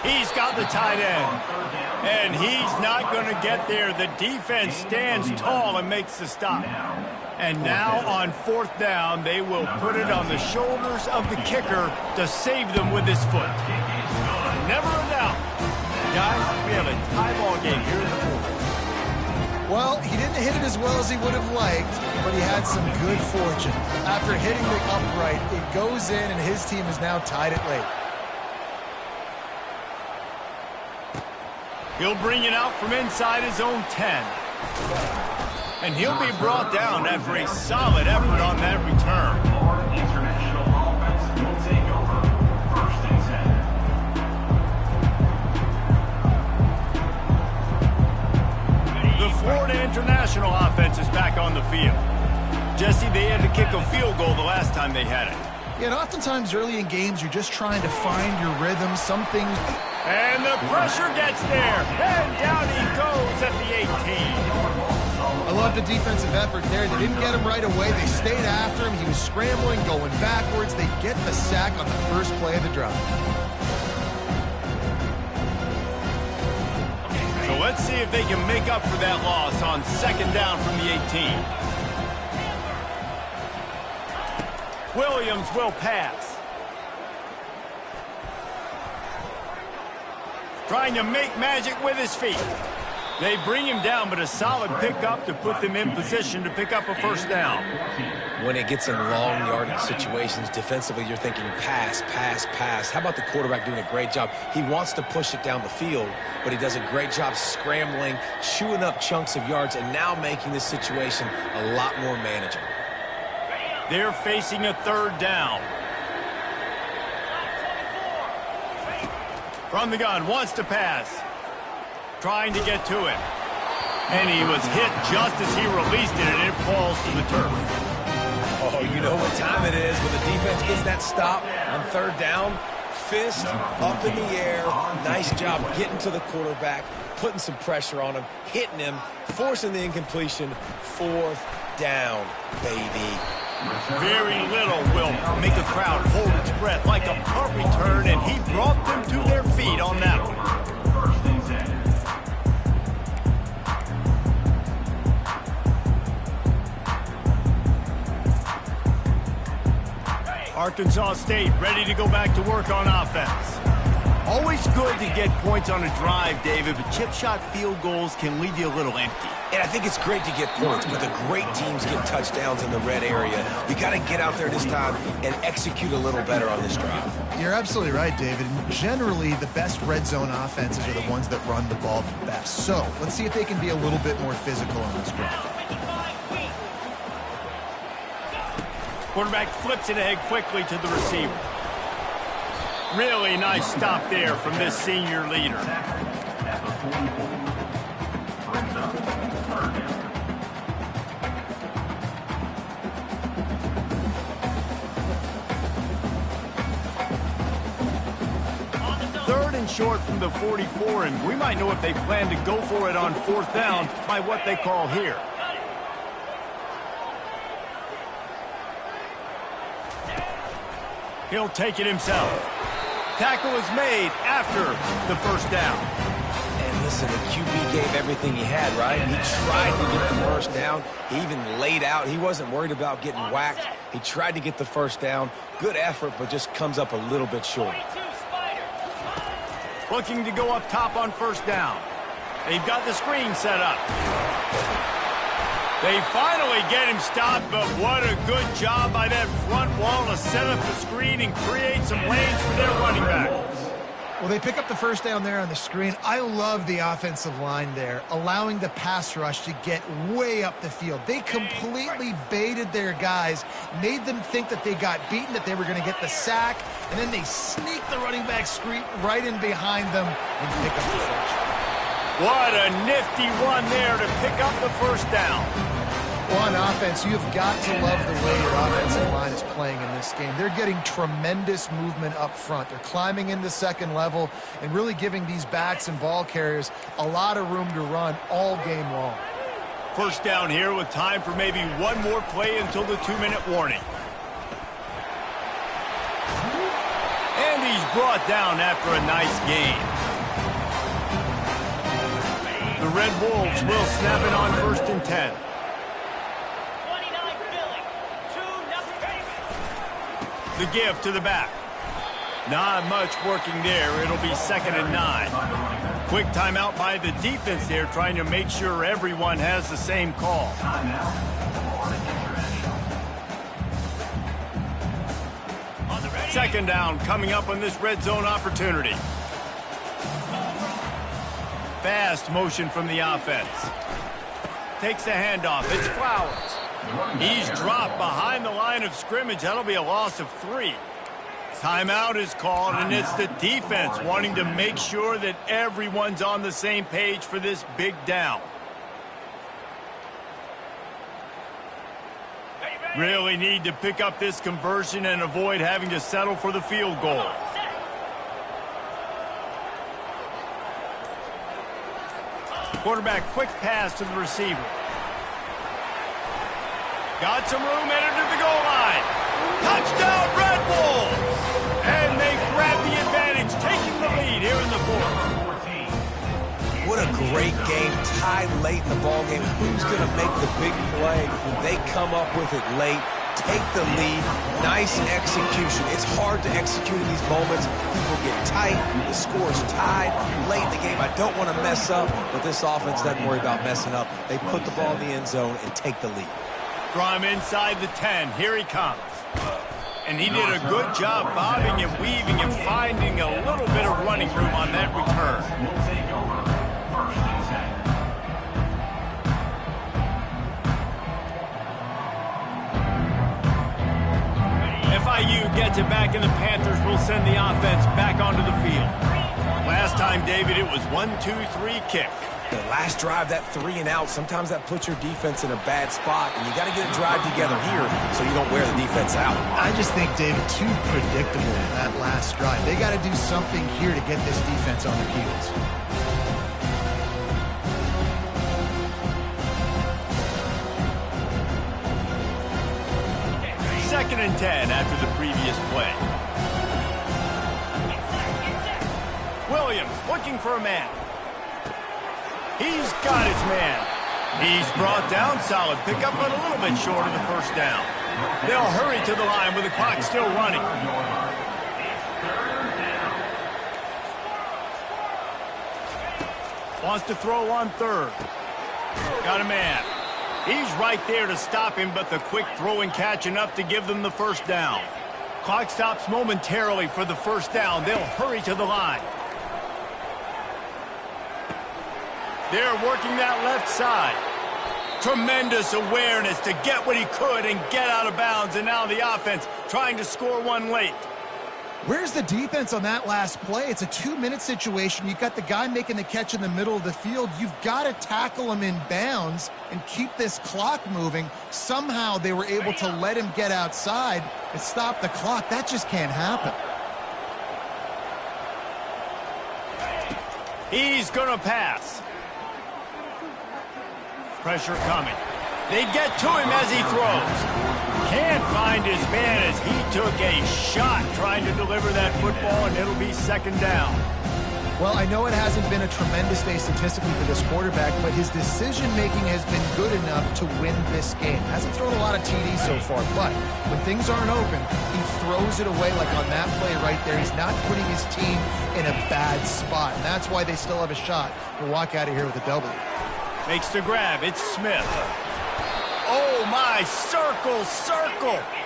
Speaker 1: He's got the tight end. And he's not going to get there. The defense stands tall and makes the stop. And now on 4th down, they will put it on the shoulders of the kicker to save them with his foot. Never a doubt. Guys, we have a tie ball game here in the 4th.
Speaker 3: Well, he didn't hit it as well as he would have liked, but he had some good fortune. After hitting the upright, it goes in, and his team is now tied it late.
Speaker 1: He'll bring it out from inside his own 10. And he'll be brought down after a solid effort on that return.
Speaker 5: International offense will take over. 1st and 10.
Speaker 1: The Florida International offense is back on the field. Jesse, they had to kick a field goal the last time they had it.
Speaker 3: Yeah, and oftentimes early in games, you're just trying to find your rhythm. Some things...
Speaker 1: And the pressure gets there. And down he goes at the 18.
Speaker 3: I love the defensive effort there. They didn't get him right away. They stayed after him. He was scrambling, going backwards. They get the sack on the first play of the drive.
Speaker 1: So let's see if they can make up for that loss on 2nd down from the 18. Williams will pass. Trying to make magic with his feet. They bring him down, but a solid pickup to put them in position to pick up a 1st down.
Speaker 4: When it gets in long yardage situations, defensively, you're thinking pass, pass, pass. How about the quarterback doing a great job? He wants to push it down the field, but he does a great job scrambling, chewing up chunks of yards, and now making this situation a lot more manageable.
Speaker 1: They're facing a 3rd down. From the gun, wants to pass. Trying to get to it. And he was hit just as he released it, and it falls to the turf.
Speaker 4: Oh, you know what time it is when the defense gets that stop on 3rd down. Fist up in the air. Nice job getting to the quarterback, putting some pressure on him, hitting him, forcing the incompletion. 4th down, baby.
Speaker 1: Very little will make a crowd hold its breath like a punt return, and he brought them to their feet on that one.
Speaker 5: 1st and 10.
Speaker 1: Arkansas State ready to go back to work on offense. Always good to get points on a drive, David, but chip shot field goals can leave you a little empty.
Speaker 4: And I think it's great to get points, but the great teams get touchdowns in the red area. You got to get out there this time and execute a little better on this drive.
Speaker 3: You're absolutely right, David. Generally, the best red zone offenses are the ones that run the ball the best. So let's see if they can be a little bit more physical on this drive.
Speaker 1: Quarterback flips it ahead quickly to the receiver. Really nice stop there from this senior leader.
Speaker 5: At the 44. Brings up 3rd down.
Speaker 1: 3rd and short from the 44, and we might know if they plan to go for it on 4th down by what they call here. He'll take it himself. Tackle is made after the 1st down.
Speaker 4: And listen, the QB gave everything he had, right? He tried to get the 1st down. He even laid out. He wasn't worried about getting whacked. He tried to get the 1st down. Good effort, but just comes up a little bit short.
Speaker 1: Looking to go up top on 1st down. They've got the screen set up. They finally get him stopped, but what a good job by that front wall to set up the screen and create some lanes for their running back.
Speaker 3: Well, they pick up the 1st down there on the screen. I love the offensive line there, allowing the pass rush to get way up the field. They completely baited their guys, made them think that they got beaten, that they were going to get the sack, and then they sneak the running back screen right in behind them and pick up the first.
Speaker 1: What a nifty run there to pick up the 1st down.
Speaker 3: Well, on offense, you've got to love the way your offensive line is playing in this game. They're getting tremendous movement up front. They're climbing into 2nd level and really giving these backs and ball carriers a lot of room to run all game long.
Speaker 1: 1st down here with time for maybe one more play until the 2-minute warning. And he's brought down after a nice gain. The Red Wolves will snap it on 1st and 10. The give to the back. Not much working there. It'll be 2nd and 9. Quick timeout by the defense there, trying to make sure everyone has the same call. Second down coming up on this red zone opportunity. Fast motion from the offense. Takes the handoff. It's Flowers. He's dropped behind the line of scrimmage. That'll be a loss of 3. Timeout is called, and it's the defense wanting to make sure that everyone's on the same page for this big down. Really need to pick up this conversion and avoid having to settle for the field goal. Quarterback quick pass to the receiver. Got some room, headed to the goal line. Touchdown, Red Wolves! And they grab the advantage, taking the lead here in the fourth.
Speaker 4: What a great game, tied late in the ballgame. Who's going to make the big play? They come up with it late, take the lead. Nice execution. It's hard to execute in these moments. People get tight. The score's tied late in the game. I don't want to mess up, but this offense doesn't worry about messing up. They put the ball in the end zone and take the lead.
Speaker 1: Draw him inside the 10. Here he comes. And he did a good job bobbing and weaving and finding a little bit of running room on that return. FIU gets it back, and the Panthers will send the offense back onto the field. Last time, David, it was 1-2-3 kick.
Speaker 4: The last drive, that 3-and-out, sometimes that puts your defense in a bad spot, and you got to get a drive together here so you don't wear the defense out.
Speaker 3: I just think, David, too predictable that last drive. They got to do something here to get this defense on their heels.
Speaker 1: Second and 10 after the previous play. Williams looking for a man. He's got his man. He's brought down, solid pickup, but a little bit short of the first down. They'll hurry to the line with the clock still running. Wants to throw on third. Got a man. He's right there to stop him, but the quick throw and catch enough to give them the first down. Clock stops momentarily for the first down. They'll hurry to the line. They're working that left side. Tremendous awareness to get what he could and get out of bounds, and now the offense trying to score one late.
Speaker 3: Where's the defense on that last play? It's a 2-minute situation. You've got the guy making the catch in the middle of the field. You've got to tackle him in bounds and keep this clock moving. Somehow they were able to let him get outside and stop the clock. That just can't happen.
Speaker 1: He's going to pass. Pressure coming. They get to him as he throws. Can't find his man as he took a shot trying to deliver that football, and it'll be second down.
Speaker 3: Well, I know it hasn't been a tremendous day statistically for this quarterback, but his decision-making has been good enough to win this game. Hasn't thrown a lot of TDs so far, but when things aren't open, he throws it away like on that play right there. He's not putting his team in a bad spot, and that's why they still have a shot to walk out of here with a W.
Speaker 1: Makes the grab. It's Smith. Oh, my. Circle.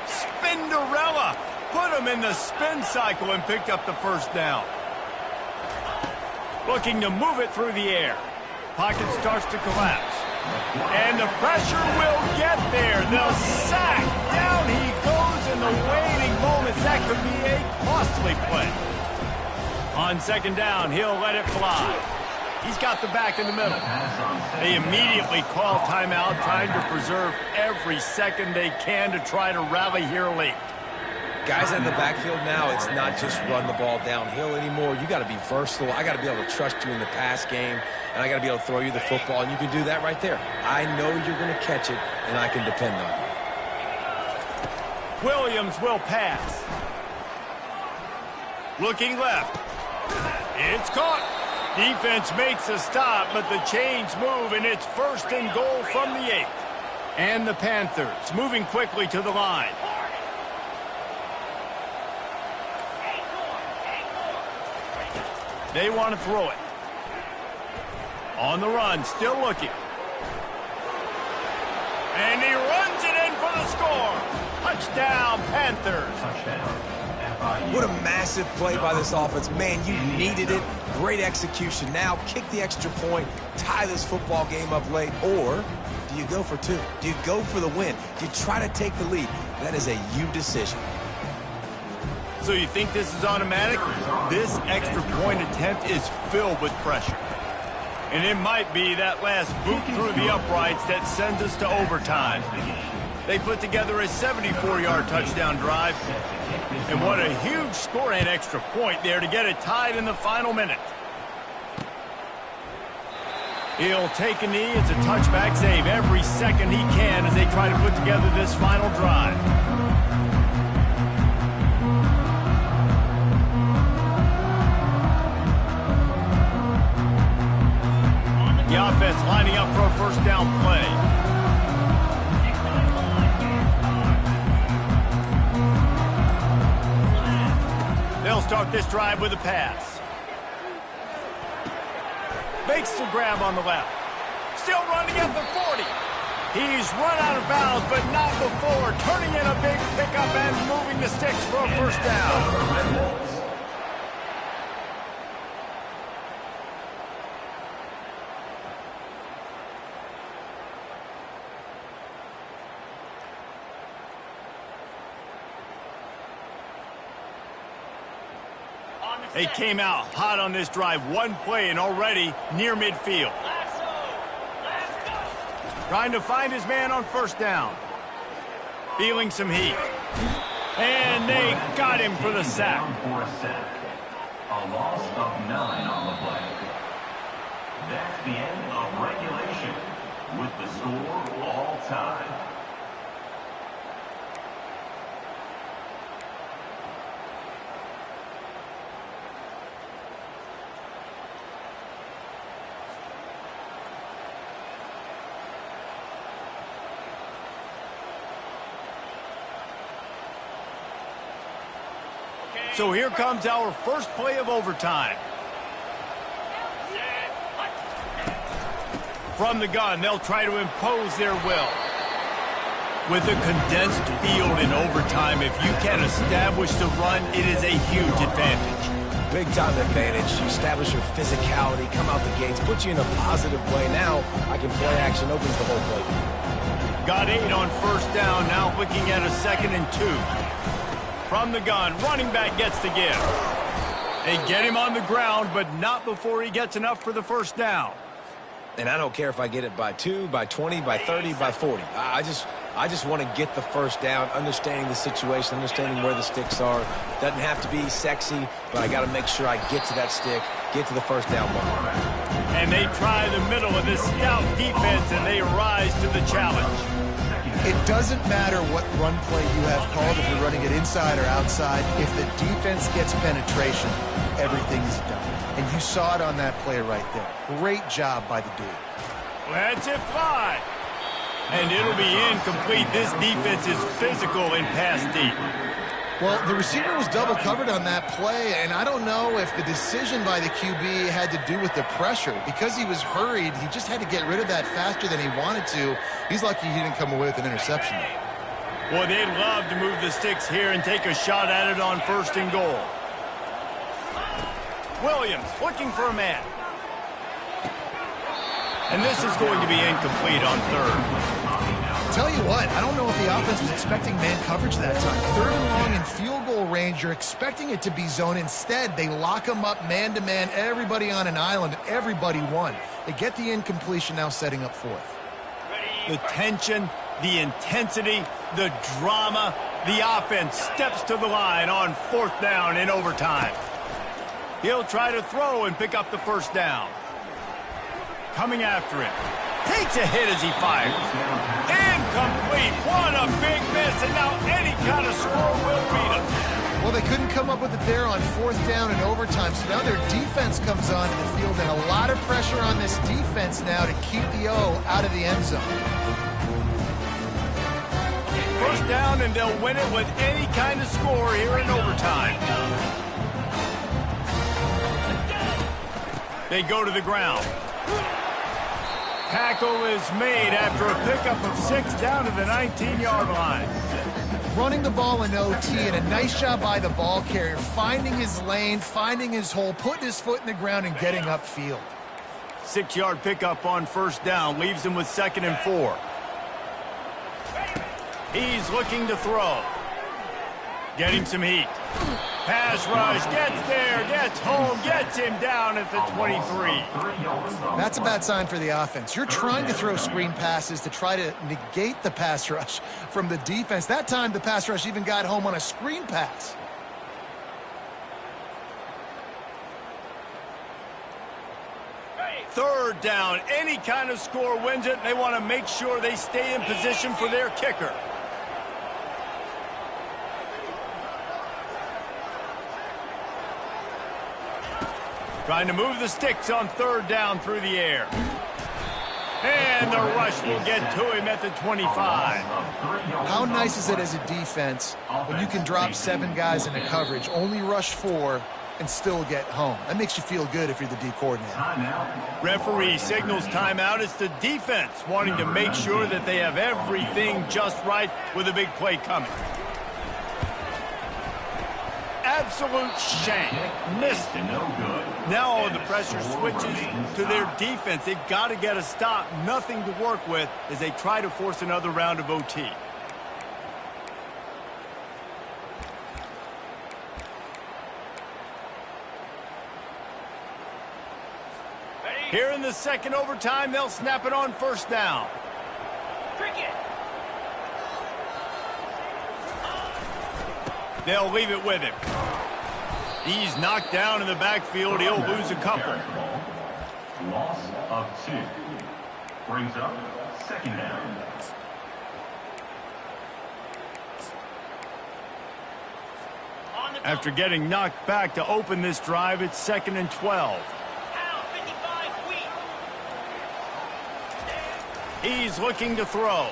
Speaker 1: Spinderella. Put him in the spin cycle and picked up the first down. Looking to move it through the air. Pocket starts to collapse. And the pressure will get there. The sack. Down he goes in the waiting moments. That could be a costly play. On second down, he'll let it fly. He's got the back in the middle. They immediately call timeout, trying to preserve every second they can to try to rally here late.
Speaker 4: Guys in the backfield now, it's not just run the ball downhill anymore. You got to be versatile. I got to be able to trust you in the pass game, and I got to be able to throw you the football, and you can do that right there. I know you're going to catch it, and I can depend on you.
Speaker 1: Williams will pass. Looking left. It's caught. Defense makes a stop, but the chains move, and it's first and goal from the 8. And the Panthers moving quickly to the line. They want to throw it. On the run, still looking. And he runs it in for the score. Touchdown, Panthers.
Speaker 4: What a massive play by this offense. Man, you needed it. Great execution. Now kick the extra point, tie this football game up late, or Do you go for two? Do you go for the win? Do you try to take the lead? That is a you decision.
Speaker 1: So you think this is automatic? This extra point attempt is filled with pressure. And it might be that last boot through the uprights that sends us to overtime. They put together a 74-yard touchdown drive. And what a huge score and extra point there to get it tied in the final minute. He'll take a knee. It's a touchback save every second he can as they try to put together this final drive. The offense lining up for a first down play. They'll start this drive with a pass. Makes the grab on the left. Still running at the 40. He's run out of bounds, but not before turning in a big pickup and moving the sticks for a first down. They came out hot on this drive. One play and already near midfield. Trying to find his man on first down. Feeling some heat. And they got him for the sack.
Speaker 5: A loss of 9 on the play. That's the end of regulation with the score all time.
Speaker 1: So here comes our first play of overtime. From the gun, they'll try to impose their will. With a condensed field in overtime, if you can establish the run, it is a huge advantage.
Speaker 4: Big time advantage. You establish your physicality, come out the gates, put you in a positive way. Now I can play action, opens the whole play.
Speaker 1: Got 8 on first down, now looking at a 2nd and 2. From the gun, running back gets the give. They get him on the ground, but not before he gets enough for the first down.
Speaker 4: And I don't care if I get it by 2, by 20, by 30, by 40. I just want to get the first down, understanding the situation, understanding where the sticks are. Doesn't have to be sexy, but I got to make sure I get to that stick, get to the first down mark.
Speaker 1: And they try the middle of this stout defense, and they rise to the challenge.
Speaker 3: It doesn't matter what run play you have called, if you're running it inside or outside. If the defense gets penetration, everything is done. And you saw it on that play right there. Great job by the dude.
Speaker 1: Let's it fly. And it'll be incomplete. This defense is physical and pass deep.
Speaker 3: Well, the receiver was double covered on that play, and I don't know if the decision by the QB had to do with the pressure. Because he was hurried, he just had to get rid of that faster than he wanted to. He's lucky he didn't come away with an interception.
Speaker 1: Well, they'd love to move the sticks here and take a shot at it on 1st and goal. Williams looking for a man. And this is going to be incomplete on 3rd.
Speaker 3: Tell you what, I don't know if the offense was expecting man coverage that time. 3rd and long in field goal range, you're expecting it to be zone. Instead, they lock them up man-to-man, everybody on an island, everybody won. They get the incompletion, now setting up 4th.
Speaker 1: The tension, the intensity, the drama, the offense steps to the line on 4th down in overtime. He'll try to throw and pick up the first down. Coming after it. Takes a hit as he fires. Incomplete. What a big miss, and now any kind of score will beat him.
Speaker 3: Well, they couldn't come up with it there on 4th down in overtime, so now their defense comes onto the field, and a lot of pressure on this defense now to keep the O out of the end zone.
Speaker 1: First down, and they'll win it with any kind of score here in overtime. They go to the ground. Tackle is made after a pickup of 6 down to the 19-yard line.
Speaker 3: Running the ball in OT, and a nice job by the ball carrier, finding his lane, finding his hole, putting his foot in the ground, and getting upfield.
Speaker 1: 6-yard pickup on first down leaves him with 2nd and 4. He's looking to throw. Getting some heat. Pass rush, gets there, gets home, gets him down at the 23.
Speaker 3: That's a bad sign for the offense. You're trying to throw screen passes to try to negate the pass rush from the defense. That time, the pass rush even got home on a screen pass.
Speaker 1: Third down, any kind of score wins it. They want to make sure they stay in position for their kicker. Trying to move the sticks on 3rd down through the air. And the rush will get to him at the 25.
Speaker 3: How nice is it as a defense when you can drop 7 guys into coverage, only rush 4, and still get home? That makes you feel good if you're the D coordinator.
Speaker 1: Referee signals timeout. It's the defense wanting to make sure that they have everything just right with a big play coming. Absolute shank. Missed it. Now the pressure switches to their defense. They've got to get a stop. Nothing to work with as they try to force another round of OT. Here in the 2nd overtime, they'll snap it on first down.
Speaker 2: Cricket.
Speaker 1: They'll leave it with him. He's knocked down in the backfield. He'll lose a couple.
Speaker 5: Loss of 2. Brings up 2nd down.
Speaker 1: After getting knocked back to open this drive, it's 2nd and 12. He's looking to throw.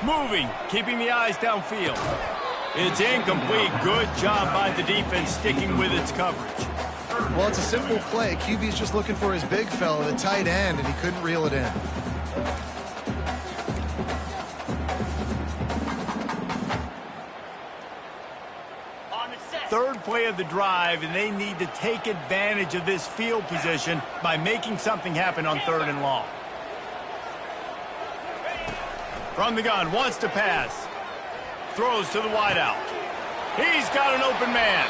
Speaker 1: Moving, keeping the eyes downfield. It's incomplete. Good job by the defense sticking with its coverage.
Speaker 3: Well, it's a simple play. QB's just looking for his big fella, the tight end, and he couldn't reel it in.
Speaker 1: Third play of the drive, and they need to take advantage of this field position by making something happen on 3rd and long. From the gun, wants to pass. Throws to the wideout. He's got an open man.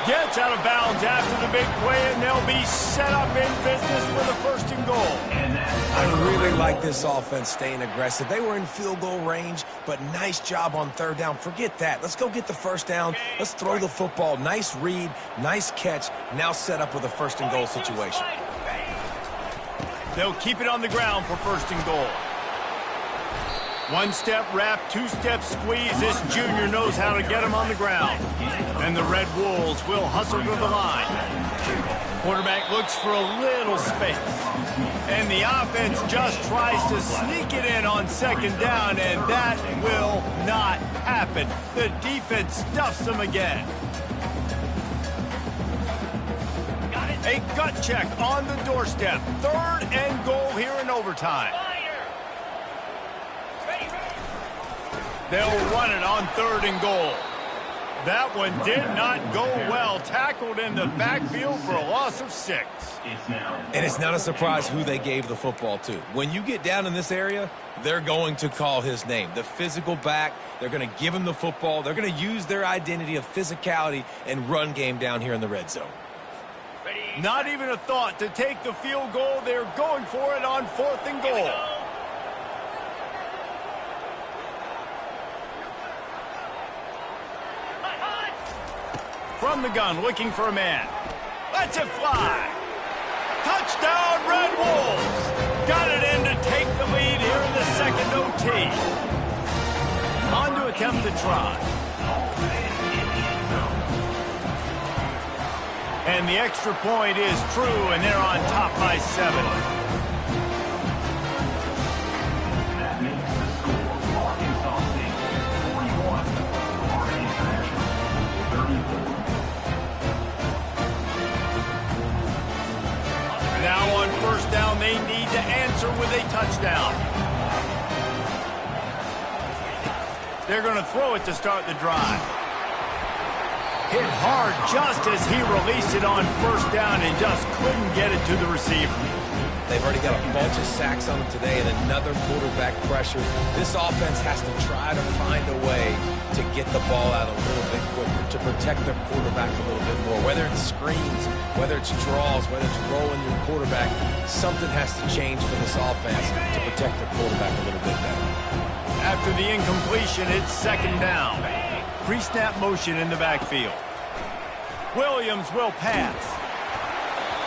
Speaker 1: Gets out of bounds after the big play, and they'll be set up in business with a 1st and goal.
Speaker 4: I really like this offense staying aggressive. They were in field goal range, but nice job on 3rd down. Forget that. Let's go get the 1st down. Let's throw the football. Nice read, nice catch. Now set up with a 1st and goal situation.
Speaker 1: They'll keep it on the ground for 1st and goal. 1-step wrap, 2-step squeeze. This junior knows how to get him on the ground. And the Red Wolves will hustle to the line. Quarterback looks for a little space. And the offense just tries to sneak it in on 2nd down, and that will not happen. The defense stuffs them again. A gut check on the doorstep. 3rd and goal here in overtime. They'll run it on 3rd and goal. That one did not go well. Tackled in the backfield for a loss of 6.
Speaker 4: And it's not a surprise who they gave the football to. When you get down in this area, they're going to call his name. The physical back, they're going to give him the football. They're going to use their identity of physicality and run game down here in the red zone.
Speaker 1: Not even a thought to take the field goal. They're going for it on 4th and goal. From the gun, looking for a man. Lets it fly. Touchdown, Red Wolves. Got it in to take the lead here in the 2nd OT. On to attempt the try. And the extra point is true, and they're on top by 7.
Speaker 5: That makes the score Arkansas State 41, Florida International 34.
Speaker 1: Now on 1st down, they need to answer with a touchdown. They're going to throw it to start the drive. Hit hard just as he released it on 1st down and just couldn't get it to the receiver.
Speaker 4: They've already got a bunch of sacks on them today and another quarterback pressure. This offense has to try to find a way to get the ball out a little bit quicker, to protect their quarterback a little bit more. Whether it's screens, whether it's draws, whether it's rolling your quarterback, something has to change for this offense to protect their quarterback a little bit better.
Speaker 1: After the incompletion, it's second down. Pre-snap motion in the backfield. Williams will pass.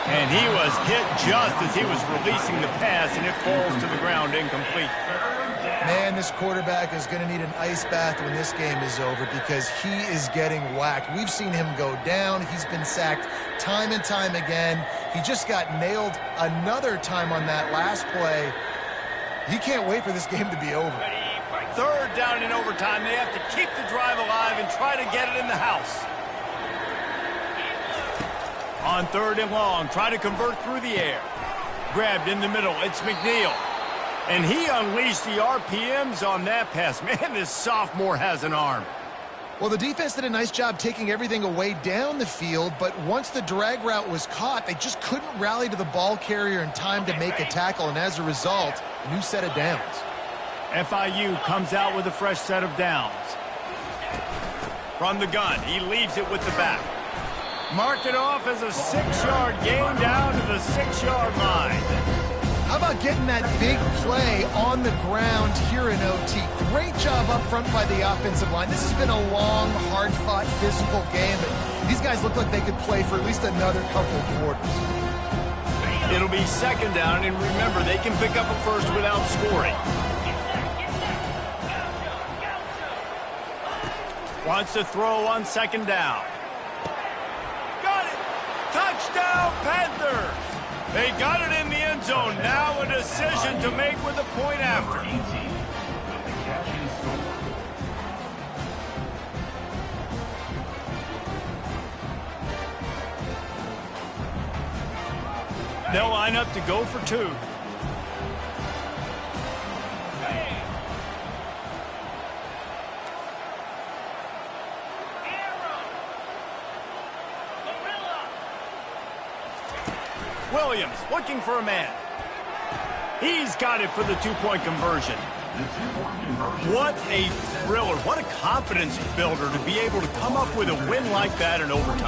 Speaker 1: And he was hit just as he was releasing the pass, and it falls to the ground incomplete.
Speaker 3: Man, this quarterback is going to need an ice bath when this game is over because he is getting whacked. We've seen him go down. He's been sacked time and time again. He just got nailed another time on that last play. He can't wait for this game to be over.
Speaker 1: Third down in overtime. They have to keep the drive alive and try to get it in the house. On third and long, try to convert through the air. Grabbed in the middle, it's McNeil. And he unleashed the RPMs on that pass. Man, this sophomore has an arm.
Speaker 3: Well, the defense did a nice job taking everything away down the field, but once the drag route was caught, they just couldn't rally to the ball carrier in time to make a tackle, and as a result, a new set of downs.
Speaker 1: FIU comes out with a fresh set of downs. From the gun, he leaves it with the back. Mark it off as a 6-yard gain down to the 6-yard line.
Speaker 3: How about getting that big play on the ground here in OT? Great job up front by the offensive line. This has been a long, hard-fought, physical game, but these guys look like they could play for at least another couple of quarters.
Speaker 1: It'll be second down, and remember, they can pick up a first without scoring. Wants to throw on second down. Got it! Touchdown, Panthers! They got it in the end zone. Now a decision to make with a point after. They'll line up to go for two. Williams looking for a man. He's got it for the two-point conversion. What a thriller. What a confidence builder to be able to come up with a win like that in overtime.